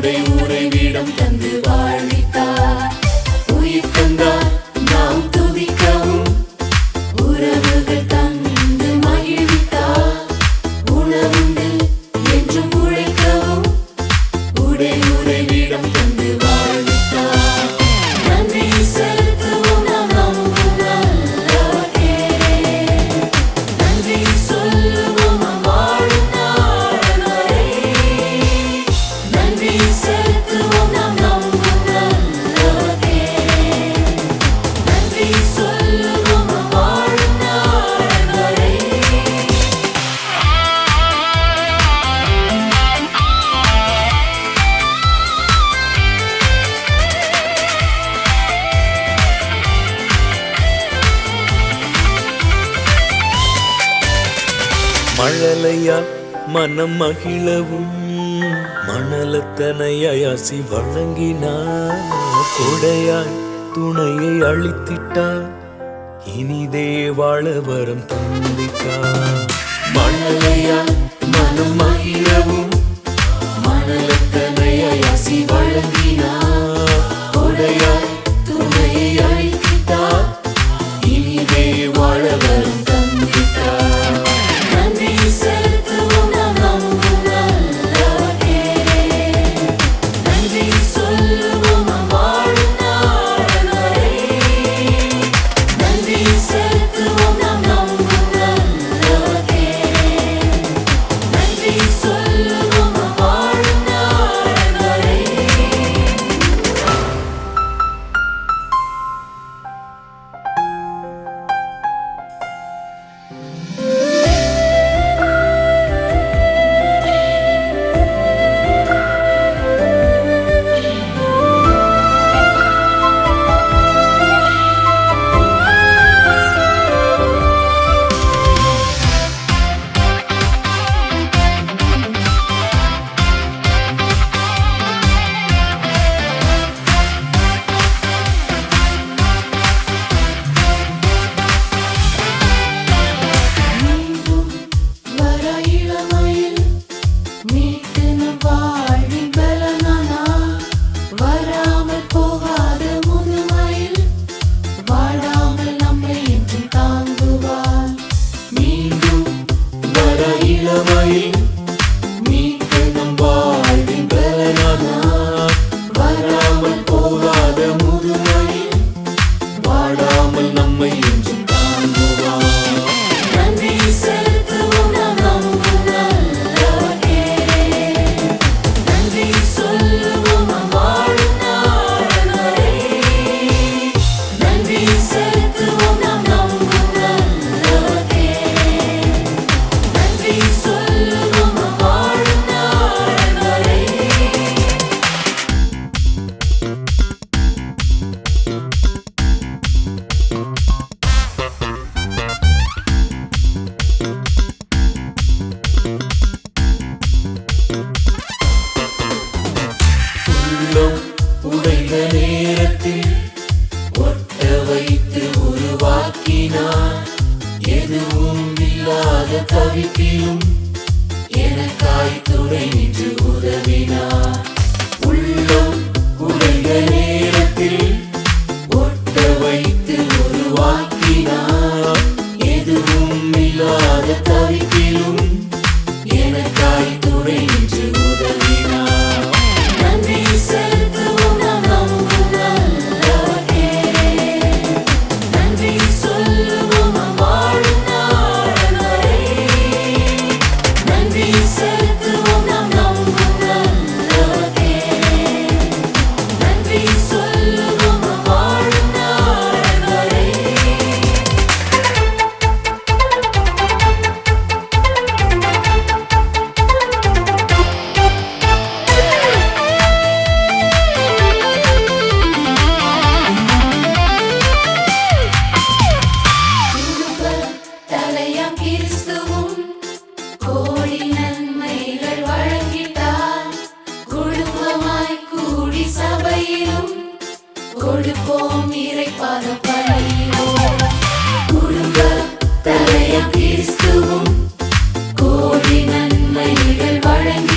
உடை உறைவிடம் தந்து வாழ்வித்தார். உயிர் தந்தார் நாம் துதிக்கவும், உறவுகள் தந்து மகிழ்வித்தார். உணவுண்டு என்றும் உழைக்கவும், உடை உறைவிடம் தந்து வாழ்வித்தார். நன்றி செலுத்துவோம் நாம் நம்பும் நல்லவரே. நன்றி சொல்லுவோம் நாம் வாழும் நாள் வரை. நன்றி செலுத்துவோம் நாம் நம்பும் நல்லவரே. நன்றி சொல்லுவோம் நாம் வாழும் நாள் வரை. மழலையால் மனம் மகிழவும், மணலத்தனையாய் ஆசி வழங்கினார். கொடையாய் துணையை அளித்திட்டார், இனிதே வாழ வரம் தந்திட்டார். மழலையால் மனம் மகிழவும், மணலத்தனையாய் ஆசி வழங்கினார். கொடையாய் துணையை அளித்திட்டார், இனிதே வாழ வரம் தந்திட்டார். நன்றி செலுத்துவோம் நாம் நம்பும் நல்லவரே. நன்றி சொல்லுவோம் நாம் வாழும் நாள் வரை. நன்றி செலுத்துவோம் நாம் நம்பும் நல்லவரே. நன்றி சொல்லுவோம் நாம் வாழும் நாள் வரை. மீண்டும் வர இளமையில் மீட்டு நம் வாழ்வின் பலனானார். வராமல் போகாத முதுமையில் வாழாமல் நம்மை என்றும் தாங்குவார். மீண்டும் வர இளமையில் மீட்டு நம் வாழ்வின் பலனானார். வராமல் போகாத முதுமையில் வாழாமல் நம்மை என்றும் தாங்குவார். நன்றி செலுத்துவோம் நாம் நம்பும் நல்லவரே. நன்றி சொல்லுவோம் நாம் வாழும் நாள் வரை. நன்றி செலுத்துவோம் நாம் நம்பும் நல்லவரே. நன்றி சொல்லுவோம் நாம் வாழும் நாள் வரை. உள்ளம் உடைந்த நேரத்தில் ஒட்ட வைத்து உருவாக்கினார். எதுவும் இல்லாத தவிப்பிலும் எனக்காய் துணை நின்று உதவினார். உள்ளம் உடைந்த நேரத்தில் ஒட்ட வைத்து உருவாக்கினார். எதுவும் இல்லாத தவிப்பிலும் எனக்காய் துணை நின்று உதவினார். நன்றி செலுத்துவோம் நாம் நம்பும் நல்லவரே. நன்றி சொல்லுவோம் நாம் வாழும் நாள் வரை. நன்றி செலுத்துவோம் நாம் நம்பும் நல்லவரே. நன்றி சொல்லுவோம் நாம் வாழும் நாள் வரை. குடும்ப தலையாம் கிறிஸ்துவும் கோடி நன்மைகள் வழங்கிட்டார். குடும்பமாய் கூடி சபையிலும் கொடுப்போம் இறைப்பாத பணிவோம். குடும்ப தலையாம் கிறிஸ்துவும் கோடி நன்மைகள் வழங்கி